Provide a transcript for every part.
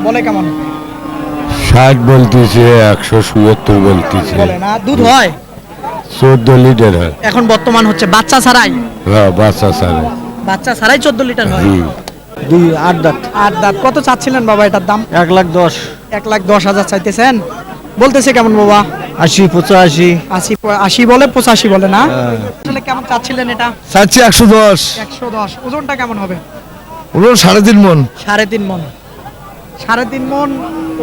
বলে কেমন? 60 বলতেছে, 177 বলতেছে। বলে না, দুধ হয় 14 লিটার হয়। এখন বর্তমান হচ্ছে বাচ্চা ছাড়াই? হ্যাঁ, বাচ্চা ছাড়া। বাচ্চা ছাড়াই 14 লিটার হয়। দুই 8 দাঁত। 8 দাঁত। কত চাচ্ছিলেন বাবা এটার দাম? 1,10,000। 1,10,000 চাইতেছেন। বলতেছে কেমন বাবা? 80, 85। 80 বলে, 85 বলে না? আসলে কেমন চাচ্ছিলেন এটা? চাচ্ছি 110। 110। ওজনটা কেমন হবে? ওগুলো 3.5 মন। 3.5 মন। 3.5 মন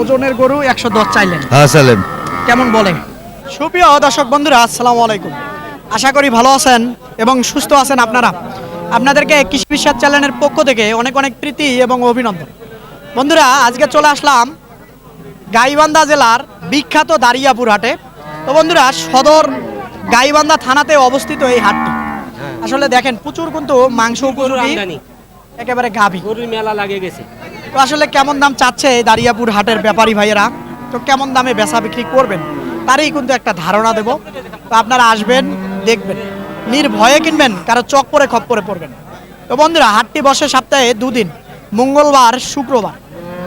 ওজনের গরু 110 চাইলেন। হ্যাঁ সালেম। কেমন বলে? সুপ্রিয় দর্শক বন্ধুরা, আসসালামু আলাইকুম। আশা করি ভালো আছেন এবং সুস্থ আছেন আপনারা। আপনাদেরকে কৃষি বিশ্বাস চ্যানেলের পক্ষ থেকে অনেক অনেক প্রীতি এবং অভিনন্দন। বন্ধুরা, আজকে চলে আসলাম গাইবান্ধা জেলার বিখ্যাত দারিয়াপুর হাটে। তো বন্ধুরা, সদর গাইবান্ধা থানাতে অবস্থিত এই হাটটি। আসলে দেখেন, প্রচুর কিন্তু মাংস উপযোগী একেবারে গাভী গরুর মেলা লাগে গেছে। তো আসলে কেমন দাম চাচ্ছে এই দারিয়াপুর হাটের ব্যাপারী ভাইয়েরা, তো কেমন দামে বেচা বিক্রি করবেন তারই কিন্তু একটা ধারণা দেব। তো আপনারা আসবেন, দেখবেন, নির্ভয়ে কিনবেন, কারো চক পরে খপ্পরে পড়বেন। তো বন্ধুরা, হাটটি বসে সপ্তাহে 2 দিন, মঙ্গলবার শুক্রবার,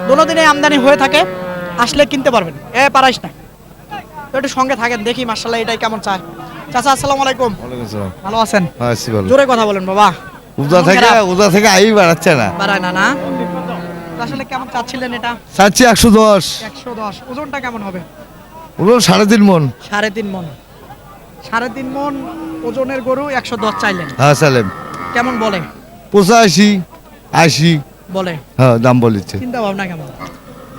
দোনো দিনে আমদানি হয়ে থাকে। আসলে কিনতে পারবেন, পারাইস না। তো একটু সঙ্গে থাকেন, দেখি মাশাআল্লাহ এটাই কেমন চায়। চাচা আসসালামু আলাইকুম। ভালো আছেন? জোরে কথা বলেন বাবা। উদা থেকে আই বাড়াচ্ছে না। বাড়ায় না? না, তো আসলে কেমন চাচ্ছিলেন এটা? চাচ্ছি 110। 110। ওজনটা কেমন হবে? ওগুলো 3.5 মন। 3.5 মন। 3.5 মন ওজনের গরু 110 চাইলেন। হ্যাঁ সালেম। কেমন বলে? 85, 80 বলে। হ্যাঁ দাম বলেছে। চিন্তা ভাবনা কেমন?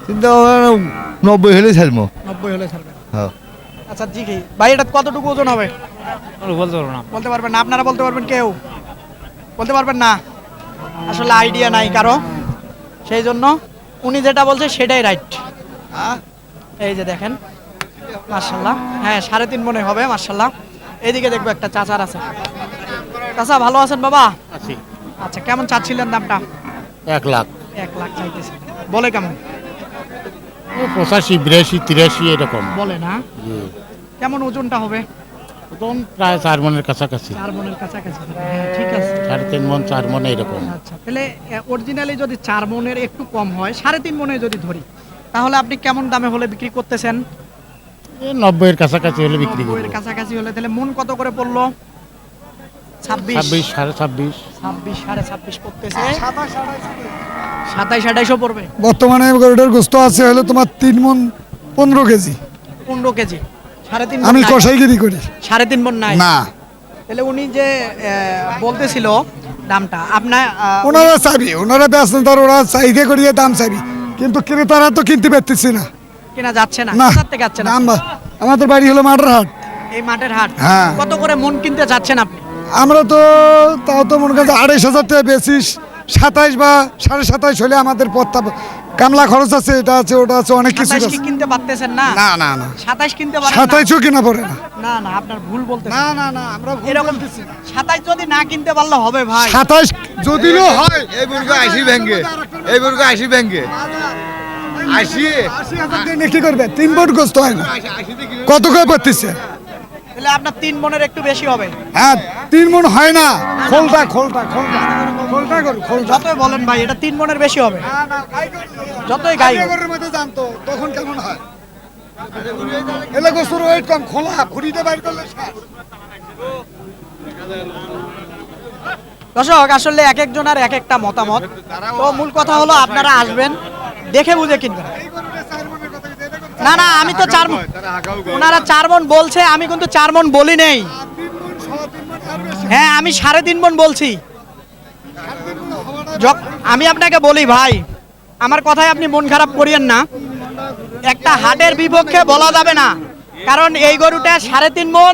চিন্তা 90 হলে ছাড়বো। 90 হলে ছাড়বেন। হ্যাঁ। আচ্ছা জি ভাই, এটা কতটুকু ওজন হবে? বলতে পারবো না। বলতে পারবেন না? আপনারা বলতে পারবেন? কেউ বলতে পারবেন না? আসলে আইডিয়া নাই কারো, সেই জন্য উনি যেটা বলছে সেটাই রাইট। এই যে দেখেন, মাশাআল্লাহ, হ্যাঁ 3.5 মনে হবে, মাশাআল্লাহ। এইদিকে দেখবো একটা চাচার আছে। চাচা ভালো আছেন বাবা? আছি। আচ্ছা, কেমন চাচ্ছিলেন দামটা? 1 লাখ। 1 লাখ চাইতেছে। বলে কেমন? 85, 82, 83 এরকম। বলে না? কেমন ওজনটা হবে? ওজন প্রায় 4 মনের কাছাকাছি। 4 মনের কাছাকাছি। হ্যাঁ ঠিক আছে। 3.5 মন, 4 মন এরকম। আচ্ছা, তাহলে অরিজিনালি যদি 4 মনের একটু কম হয়, 3.5 মনে যদি ধরি, তাহলে আপনি কেমন দামে হলে বিক্রি করতেছেন? 90 এর কাছাকাছি হলে বিক্রি 90 করব। এর কাছাকাছি হলে তাহলে মন কত করে পড়লো? 26, 26, 26.5। 26, 26.5 পড়তেছে। 27, 28 পড়বে। বর্তমানে গরুটার গোস্ত আছে হলো তোমার 3 মন 15 কেজি। 15 কেজি। 3.5 মণ আমি নাই? কষাইগিরি করি 3.5 মণ নাই? না। তাহলে উনি যে বলতেছিল দামটা, আপনার ওনারা চাবি, ওনারা বেচেন, তার ওরা চাহিদা করিয়ে দাম চাবি, কিন্তু ক্রেতারা তো কিনতে পারতেছি না। কেনা যাচ্ছে না? না, কোথা থেকে যাচ্ছে না? আমাদের বাড়ি হলো মাঠের হাট। এই মাঠের হাট। হ্যাঁ। কত করে মন কিনতে যাচ্ছেন আপনি? আমরা তো তাও তো মনে করেন 2,500 টাকা বেশি, 27 বা 27.5 হলে আমাদের পথটা, কামলা খরচ আছে, এটা আছে, ওটা আছে, অনেক কিছু 27 আছে। কি কিনতে পারতেছেন না? না না না, 27 কিনতে পারেন না? 27ও কিনা পড়ে না। না না, আপনার ভুল বলতেছেন। না না না, আমরা এরকম 27 যদি না কিনতে পারলে হবে ভাই? 27 যদিও হয়, এই বুড়গো 80 ভেঙ্গে, এই বুড়গো 80 ভেঙ্গে, 80 কি করবে? 3 বট গোস্ত হয় না, কত করে পড়তেছে? তাহলে আপনার 3 মনের একটু বেশি হবে। হ্যাঁ 3 মণ হয় না, খোলটা খোলটা খোলটা খোলটা করু খোলটা। যতই বলেন ভাই, এটা 3 মনের বেশি হবে। যতই গাই হোক। গরুর মধ্যে জানতো তখন কেমন হয়, এলে গোস্তের ওয়েট কম, খোলা ফুরিতে বাইর করলে শেষ। দর্শক, আসলে এক একজনের এক একটা মতামত। তো মূল কথা হলো আপনারা আসবেন, দেখে বুঝে কিনবেন। না না, আমি তো 4 মণ, ওনারা 4 মণ বলছে, আমি কিন্তু 4 মণ বলি নেই। হ্যাঁ, আমি 3.5 মণ বলছি। আমি আপনাকে বলি ভাই, আমার কথায় আপনি মন খারাপ করিয়েন না। একটা হাটের বিপক্ষে বলা যাবে না, কারণ এই গরুটা 3.5 মণ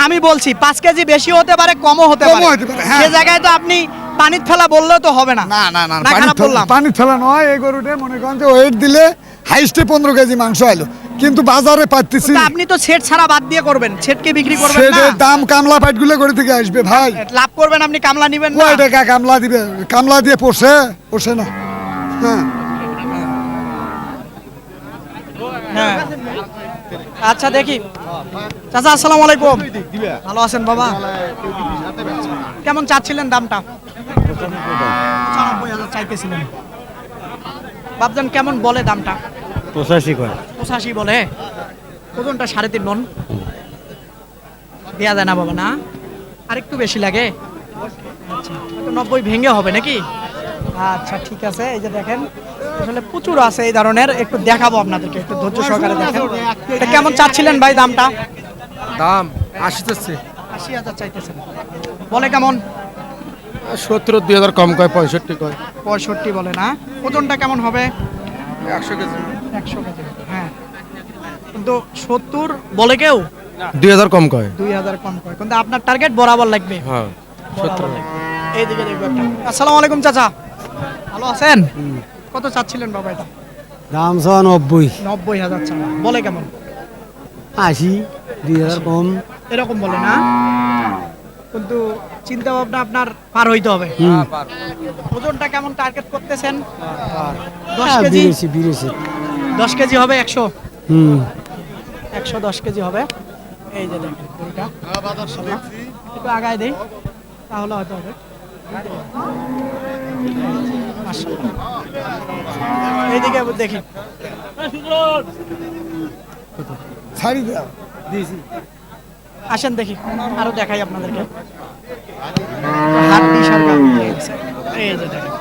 আমি বলছি। 5 কেজি বেশি হতে পারে, কমও হতে পারে। হ্যাঁ। সে জায়গায় তো আপনি পানির ফেলা বললেও তো হবে না। না না না, না, খারাপ বললাম? পানি ফেলা নয়, এই গরুটা মনে করেন যে ওয়েট দিলে হাইস্টে 15 কেজি মাংস আইলো, কিন্তু বাজারে পাচ্ছি। তা আপনি তো সেট ছাড়া বাদ দিয়ে করবেন, সেটকে বিক্রি করবেন না? সেটের দাম কামলা পাটগুলো করে থেকে আসবে ভাই। লাভ করবেন আপনি, কামলা নিবেন না? কয় টাকা কামলা দিবে? কামলা দিয়ে পোষে পোষে না। হ্যাঁ হ্যাঁ। আচ্ছা দেখি। চাচা আসসালামু আলাইকুম। ভালো আছেন বাবা? কেমন চাচ্ছিলেন দামটা? 95,000 চাইতেছিলেন। বাপজান কেমন বলে দামটা? 85 কয়। 85 বলে। ওজনটা 3.5 মন। দেয়া যায় না বাবা না? আর একটু বেশি লাগে? আচ্ছা, হয়তো 90 ভেঙে হবে নাকি? আচ্ছা ঠিক আছে, এই যে দেখেন আসলে প্রচুর আছে এই ধরনের, একটু দেখাবো আপনাদেরকে, একটু ধৈর্য সহকারে দেখেন। এটা কেমন চাচ্ছিলেন ভাই দামটা? দাম 80 চাচ্ছে। 80,000 চাইতেছেন। বলে কেমন? 70 2000 কম কয় 65 কয়। 65 বলে না? ওজনটা কেমন হবে? 100 কেজি। 100 কেজি। হ্যাঁ, কিন্তু 70 বলে কেউ? 2000 কম কয়। 2000 কম করে, কিন্তু আপনার টার্গেট বরাবর লাগবে। হ্যাঁ বরাবর লাগবে। এইদিকে দেখবো একটা। আসসালামু আলাইকুম চাচা, ভালো আছেন? কত চাচ্ছিলেন বাবা এটা? দাম সহ 90 90,000 চাওয়া। বলে কেমন? 80 2000 কম। এরকম বলে না, কিন্তু চিন্তা ভাবনা আপনার পার হইতে হবে। ওজনটা কেমন টার্গেট করতেছেন? 10 কেজি। 82 10 কেজি হবে 100। হুম 110 কেজি হবে। এই যে দেখেন গরুটা, একটু আগায় দেই তাহলে হয়তো হবে। মাশাআল্লাহ। এইদিকে দেখি, ছাড়ি দাও। আসেন দেখি আরো দেখাই আপনাদেরকে। হাত বিশাল গাড়ি রয়েছে। এই যে দেখেন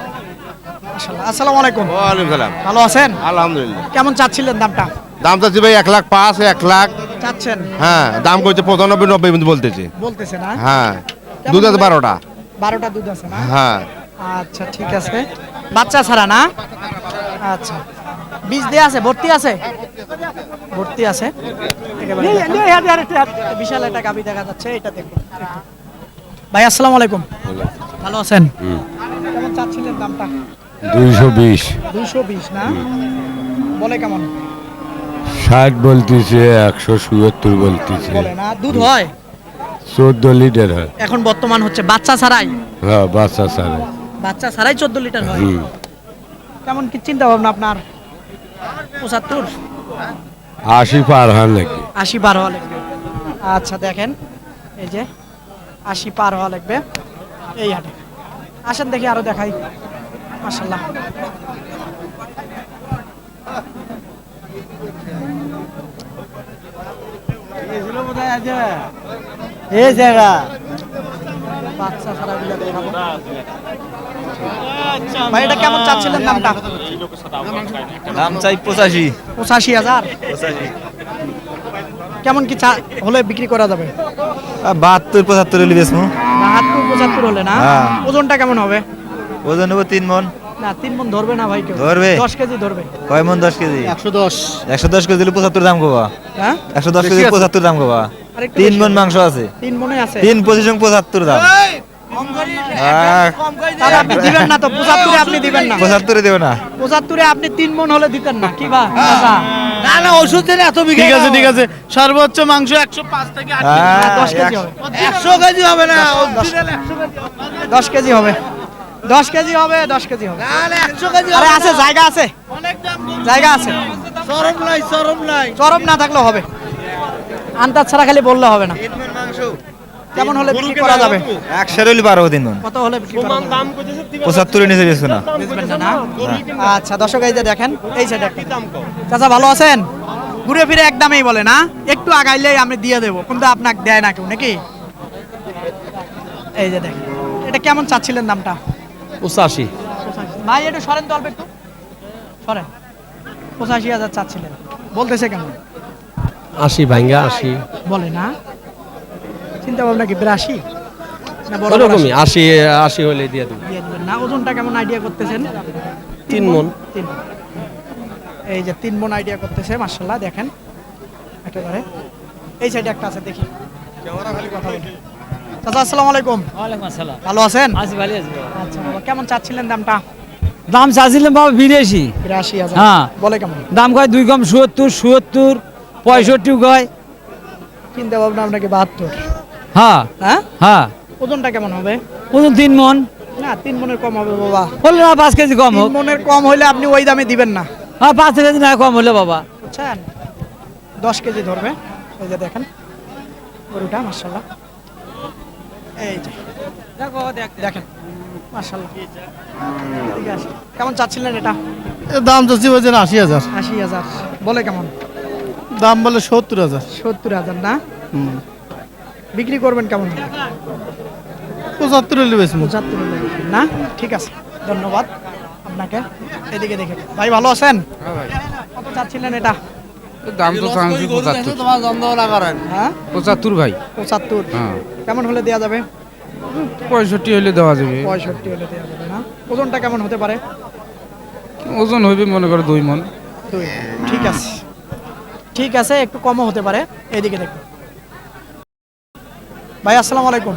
মাশাআল্লাহ। আসসালামু আলাইকুম, ওয়ালাইকুম সালাম। ভালো আছেন? আলহামদুলিল্লাহ। কেমন চাচ্ছিলেন দামটা? দাম চাচ্ছি ভাই 1,05,000 1,00,000। চাচ্ছেন? হ্যাঁ, দাম করছে 95 90 কিন্তু বলতেছি। বলতেছে না? হ্যাঁ, কেমন দুধ আছে হলে? 12টা। 12টা দুধ আছে না? হ্যাঁ, আচ্ছা ঠিক আছে, বাচ্চা ছাড়া না? আচ্ছা, বীজ দেয়া আছে? ভর্তি আছে? ভর্তি আছে একেবারে। বিশাল একটা গাভী দেখা যাচ্ছে, এটা দেখুন একটু। ভাই আসসালামু আলাইকুম, ভালো আছেন? কেমন চাচ্ছিলেন দামটা? 220 220 না? বলে কেমন? 60 বলতিছে, 177 বলতিছে। বলে না? দুধ হয়? 14 লিটার হয়। এখন বর্তমান হচ্ছে বাচ্চা ছাড়াই? হ্যাঁ, বাচ্চা সারে। বাচ্চা ছাড়াই 14 লিটার হয়। কেমন কি চিন্তা ভাবনা আপনার? 75 80 পার হয় নাকি? 80 পার হওয়া লাগবে। আচ্ছা দেখেন, এই যে 80 পার হওয়া লাগবে এই হাটে। আসেন দেখি আরো দেখাই। মাশাআল্লাহ। এই জায়গা বাচ্চা ছাড়া গুলো দেখাবো। ভাই এটা কেমন চাচ্ছিলেন দামটা? দাম চাই 85। 85,000। কেমন কি হলে বিক্রি করা যাবে? 72 75 হলে বেচমু। 72 75 হলে না? হ্যাঁ। ওজনটা কেমন হবে? ওজন হবে 3 মন। না 3 মণ ধরবে না ভাই কেউ। ধরবে? 10 কেজি ধরবে। কয় মন 10 কেজি? 110। 110 কেজি দিলে 75 দাম কবা। হ্যাঁ? 110 কেজি 75 দাম কবা। আরেকটু 3 বেশি মন হবে। মাংস আছে। 3 মণে আছে? 3 পজিশন 75 দাম। তাহলে আপনি দিবেন না তো? 75 এ আপনি দিবেন না? 75 দেব না। 75 এ আপনি 3 মণ হলে দিতেন না কি বা? না না ওষুধের এত বিঘা ঠিক আছে সর্বোচ্চ মাংস 105 থেকে 8 হ্যাঁ, 10 কেজি হবে। 100 কেজি হবে না 10 কেজি হবে। 10 কেজি হবে, 10 কেজি হবে। 100 কেজি আরে আছে, জায়গা আছে, জায়গা আছে। চরম নাই চরম না থাকলেও হবে, আন্দাজ ছাড়া খালি বললে হবে না। কেমন হলে বিক্রি করা যাবে? 100 হলে 12 দিন মন। কত হলে বিক্রি করা যাবে? 75 নিচে বেচবো না। বুঝবেন না না? আচ্ছা দর্শক এই যে দেখেন, এই সাইডে একটা। চাচা ভালো আছেন? ঘুরে ফিরে একদমই বলে না, একটু আগাইলেই আমি দিয়ে দেবো, কিন্তু আপনাকে দেয় না কেউ নাকি? এই যে দেখেন, এটা কেমন চাচ্ছিলেন দামটা? 85। ভাই একটু সরেন তো অল্প, একটু সরেন। 85,000 চাচ্ছিলেন, বলতেছে কেমন? 80 ভাঙ্গা 80। বলে না? চিন্তা ভাবনা কি 82 না বড় বড় ওরকমই 80 হলে দিয়ে দেব। দিয়ে দিবেন না? ওজনটা কেমন আইডিয়া করতেছেন? 3 মণ। 3 মণ। এই যে 3 মণ আইডিয়া করতেছে, মাশাআল্লাহ দেখেন একেবারে। এই সাইডে একটা আছে, দেখি ক্যামেরা খালি কথা বলি। চাচা আসসালামু আলাইকুম। ওয়ালাইকুম আসসালাম। ভালো আছেন? আছি ভালো আছি। আচ্ছা বাবা, কেমন চাচ্ছিলেন দামটা? দাম চাচ্ছিলাম বাবা 82। 82,000। হ্যাঁ। বলে কেমন? দাম কয় 2 কম 70 75 65 কয়। চিন্তা ভাবনা আপনাকে 72। হ্যাঁ হ্যাঁ? হ্যাঁ ওজনটা কেমন হবে? ওজন 3 মণ না 3 মণের কম হবে বাবা। হলে না 5 কেজি কম 3 হোক। মণের কম হইলে আপনি ওই দামে দিবেন না, হ্যাঁ 5 কেজি না কম হলে বাবা। বুঝছেন? 10 কেজি ধরবে। এই যে দেখেন গরুটা, মাশাআল্লাহ। এই যে দেখেন মাশাআল্লাহ। এদিকে আসেন। কেমন চাচ্ছিলেন এটা? এর দাম চাচ্ছি বলছেন 80,000, 80,000 বলে কেমন? দাম বলে 70,000। 70,000 না? বিক্রি করবেন কেমন? 75 হলে বেশি 75 হলে বিক্রি, না? ঠিক আছে, ধন্যবাদ আপনাকে। এদিকে দেখে ভাই ভালো আছেন? কত চাচ্ছিলেন এটা? দাম তো চাচ্ছি 75। হ্যাঁ 75 ভাই। 75 হ্যাঁ কেমন হলে দেয়া যাবে? 65 হলে দেওয়া যাবে। 65 হলে দেয়া যাবে না? ওজনটা কেমন হতে পারে? ওজন হইবে মনে করো 2 মণ। ঠিক আছে, ঠিক আছে, একটু কমও হতে পারে। এইদিকে দেখুন ভাই, আসসালামু আলাইকুম।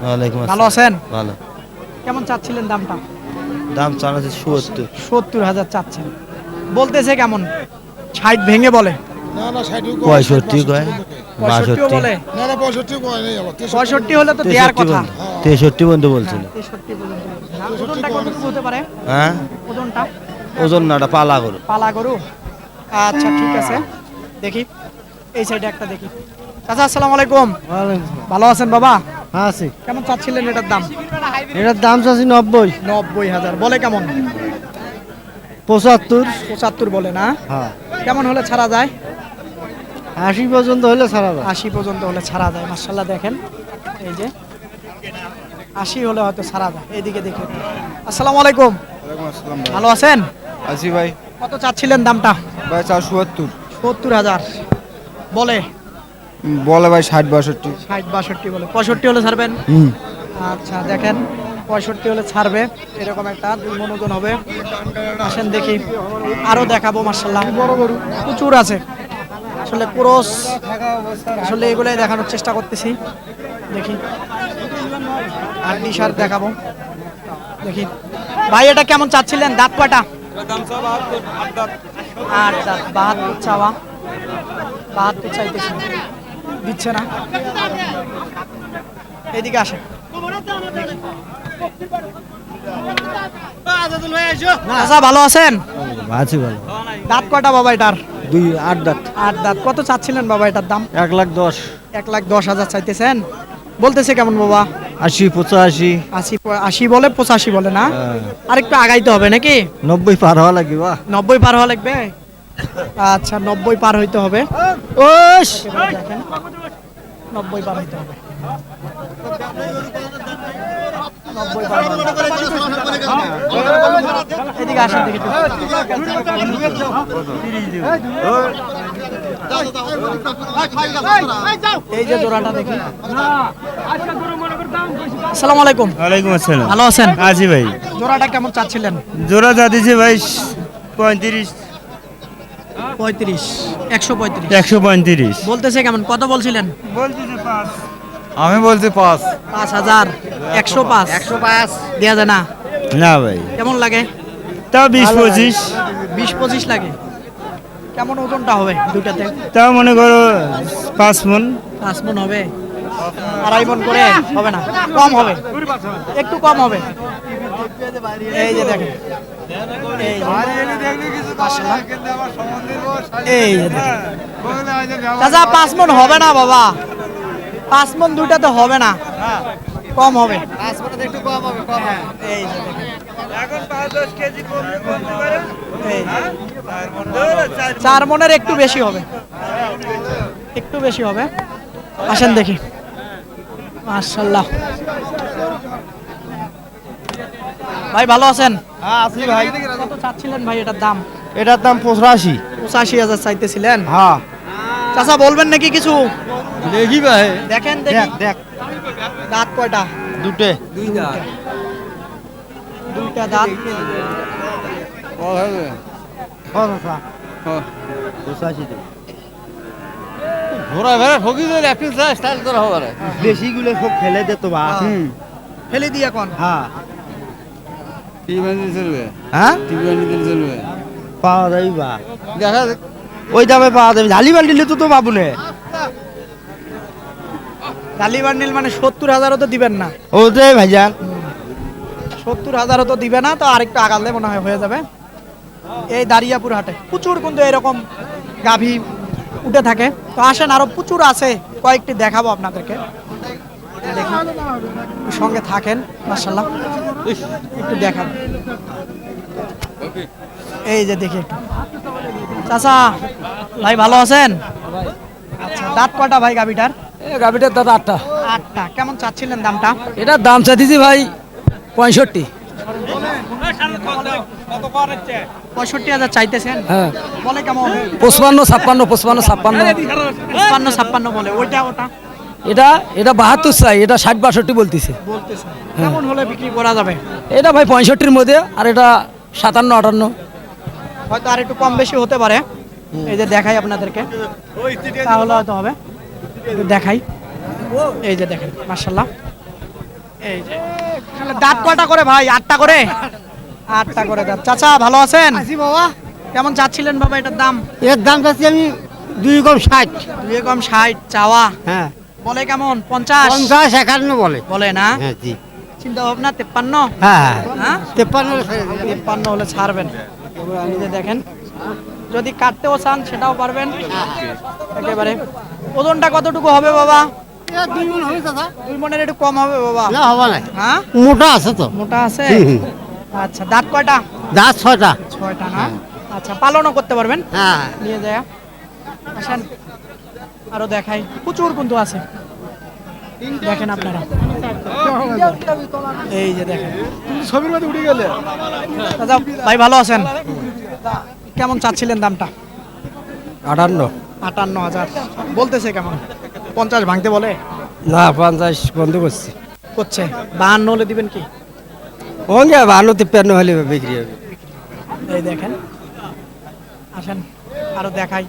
ওয়ালাইকুম ভালো আছেন? ভালো। কেমন চাচ্ছিলেন দামটা? দাম চালাচ্ছে 70। 70,000 চাচ্ছেন, বলতেছে কেমন? 60 ভেঙে বলে? না না 65 কয়, 65 বলে? না না 65 কয় নেই আবার 65 হলে তো দেওয়ার কথা। 63 বন্ধু বলছিল। 63 পর্যন্ত বলছে না? ওজনটা কতটুকু হতে পারে? হ্যাঁ ওজনটা ওজন নাটা পালা করো। পালা গরু? আচ্ছা ঠিক আছে, দেখি এই সাইডে একটা দেখি। চাচা আসসালামু আলাইকুম। ভালো আছেন বাবা? হ্যাঁ আছে। কেমন চাচ্ছিলেন এটার দাম? এটার দাম চাচ্ছি 90। 90,000 বলে কেমন? 75। 75 বলে না? হ্যাঁ কেমন হলে ছাড়া যায়? 80 পর্যন্ত হলে ছাড়া যায়। 80 পর্যন্ত হলে ছাড়া যায়। মাশাআল্লাহ, দেখেন এই যে 80 হলে হয়তো ছাড়া যায়। এইদিকে দেখি। আসসালামু আলাইকুম। ভালো আছেন? আছি ভাই। কত চাচ্ছিলেন দামটা? ভাই 74 70,000 বলে? বলে ভাই 60 62। 60 62 বলে। 65 হলে ছাড়বেন? আচ্ছা দেখেন, 65 হলে ছাড়বে, এরকম একটা 2 মণ ওজন হবে। আসেন দেখি, আরো দেখাবো। মাশাআল্লাহ বড় গরু প্রচুর আছে, আসলে ক্রস, আসলে এগুলাই দেখানোর চেষ্টা করতেছি। দেখি আর ডিশার দেখাবো। দেখি ভাই, এটা কেমন চাচ্ছিলেন? দাঁত কয়টা? 8 দাঁত। 72 চাওয়া, 72 চাইতেছি, দিচ্ছে না। এদিকে আসে। আচ্ছা ভালো আছেন? আছি ভালো। দাঁত কয়টা বাবা এটার? 8 দাঁত। 8 দাঁত। কত চাচ্ছিলেন বাবা এটার দাম? 1,10,000। 1,10,000 চাইতেছেন, বলতেছে কেমন বাবা? 80 85। 80 বলে, 85 বলে না? আর একটু আগাইতে হবে নাকি? 90 পার হওয়া লাগবে। 90 পার হওয়া লাগবে? আচ্ছা 90 পার হইতে হবে। ওশ দেখেন 90 পার হইতে হবে। 90 পার হইতে হবে। এদিকে আসেন দেখি। এই যে জোড়াটা দেখি। আসসালামু আলাইকুম। ওয়ালাইকুম আসসালাম। ভালো আছেন? আছি ভাই। জোড়াটা কেমন চাচ্ছিলেন? জোড়া যা দিছে ভাই 35 35 135 135। বলতেছে কেমন? কত বলছিলেন? বলতেছে 5। আমি বলছি 5। 5,000 105 দেয়া যায় না? না ভাই, কেমন লাগে? তাও 20 25। 20-25 লাগে। কেমন ওজনটা হবে দুটাতে? তাও মনে করো 5 মণ। 5 মণ হবে? 2.5 মণ করে হবে না? কম হবে, একটু কম হবে। এই যে দেখেন, এই যে মাশাআল্লাহ, এই যে দেখেন। চাচা 5 মণ হবে না বাবা, 5 মণ দুইটাতে হবে না, কম হবে। 5 মণে একটু কম হবে, কম হবে। এই যে দেখেন, এখন 5-10 কেজি কমলে বলতে পারে। এই 4 মণের একটু বেশি হবে, একটু বেশি হবে। আসেন দেখি। মাশাআল্লাহ, ভাই ভালো আছেন? হ্যাঁ আছি ভাই। কত চাচ্ছিলেন ভাই এটার দাম? এটার দাম 85। 85,000 চাইতেছিলেন? হ্যাঁ চাচা বলবেন নাকি কিছু? দেখি ভাই। দেখেন দেখি। দেখ দাঁত কয়টা? দুটো। দুইটা দাঁত। ঘোরা ভেড়া ঠকি দিলে একটু স্টাইল করা হবে। বেশি গুলো সব ফেলে দে তো বা। ফেলে দিয়ে কোন? হ্যাঁ কি বানি চলবে? হ্যাঁ কি বানি চলবে? পাওয়া যাবে বা। দেখা ওই দামে পাওয়া যাবে। ঝালি বান্ডিলে তো পাবো না। জালি বান্ডিল মানে 70,000ও তো দিবেন না? ওটাই ভাইজান। 70,000ও তো দিবে না, তো আরেকটু আগালে মনে হয় হয়ে যাবে। এই দারিয়াপুর হাটে প্রচুর কিন্তু এরকম গাভী উঠে থাকে। তো আসেন, আরো প্রচুর আছে, কয়েকটি দেখাবো আপনাদেরকে। দেখি সঙ্গে থাকেন মাশাআল্লাহ একটু দেখান এই যে দেখি একটু চাচা ভাই ভালো আছেন আচ্ছা দাঁত কয়টা ভাই গাবিটার গাভিটার দাদা 8টা। 8টা কেমন চাচ্ছিলেন দামটা এটার দাম চাইছি ভাই 65। 65,000 চাইতেছেন হ্যাঁ বলে কেমন 55 56 55 56। 56 বলে ওটা এটা 72 চাই, এটা 60 62 বলতেছে। বলতেছে কেমন হলে বিক্রি করা যাবে এটা ভাই 65-র মধ্যে, আর এটা 57 58। হয়তো আর একটু কম বেশি হতে পারে এই যে দেখাই আপনাদেরকে তাহলে হয়তো হবে একটু দেখাই এই যে দেখেন মাশাআল্লাহ এই যে দাঁত কয়টা করে ভাই 8টা করে 8টা করে দাঁত চাচা ভালো আছেন বাবা কেমন চাচ্ছিলেন বাবা এটার দাম এর দাম চাচ্ছি আমি 2 কম 60। 2 কম 60 চাওয়া হ্যাঁ বলে কেমন 50 50 51 বলে। বলে না হ্যাঁ জি চিন্তা ভাবনা 53 হ্যাঁ হ্যাঁ 53 হলে ছাড়বেন এই যে দেখেন যদি কাটতেও চান সেটাও পারবেন একেবারে ওজনটা কতটুকু হবে বাবা 2 মণ হবে দাদা 2 মণের একটু কম হবে বাবা না হবে না হ্যাঁ মোটা আছে তো মোটা আছে আচ্ছা দাঁত কয়টা দাঁত 6টা 6টা না আচ্ছা পালনও করতে পারবেন হ্যাঁ নিয়ে যায় আসেন আরো দেখাই প্রচুর কিন্তু আছে দেখেন আপনারা এই যে দেখেন ছবির মধ্যে উঠে গেলে দাদা ভাই ভালো আছেন কেমন চাচ্ছিলেন দামটা 58 58,000 বলতেছে কেমন 50 ভাঙতে বলে না 50 বন্ধ করছি। করছে 52 হলে দিবেন কি ওকে 52 53 হলে বিক্রি হবে। এই দেখেন আসেন আরো দেখাই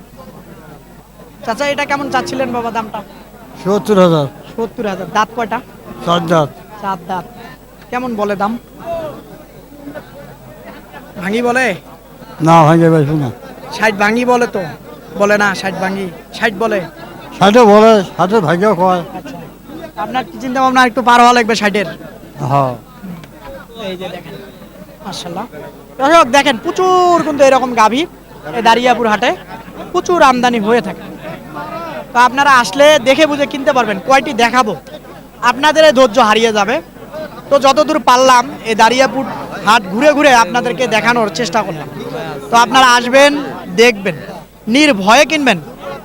চাচা এটা কেমন চাচ্ছিলেন বাবা দামটা 70,000। 70,000 দাঁত কয়টা 4 দাঁত। 4 দাঁত কেমন বলে দাম ভাঙি বলে না ভাঙে পাইছো না 60 ভাঙি বলে তো বলে না 60 ভাঙি 60 বলে 60 বলে 60 ভাঙে কয়। আচ্ছা আপনার কি চিন্তা ভাবনা একটু পার হওয়া লাগবে 60-এর হ্যাঁ এই যে দেখেন মাশাআল্লাহ দর্শক দেখেন প্রচুর কিন্তু এরকম গাভী এই দারিয়াপুর হাটে প্রচুর আমদানি হয়ে থাকে তো আপনারা আসলে দেখে বুঝে কিনতে পারবেন কয়টি দেখাবো আপনাদের এই ধৈর্য হারিয়ে যাবে তো যতদূর পারলাম এই দারিয়াপুর হাট ঘুরে ঘুরে আপনাদেরকে দেখানোর চেষ্টা করলাম তো আপনারা আসবেন দেখবেন নির্ভয়ে কিনবেন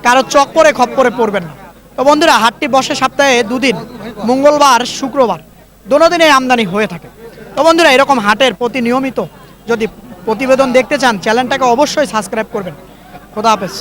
কারো চক্করে খপ্পরে পড়বেন না তো বন্ধুরা হাটটি বসে সপ্তাহে 2 দিন মঙ্গলবার শুক্রবার দোনোদিনে আমদানি হয়ে থাকে তো বন্ধুরা এরকম হাটের প্রতি নিয়মিত যদি প্রতিবেদন দেখতে চান চ্যানেলটাকে অবশ্যই সাবস্ক্রাইব করবেন খোদা হাফেজ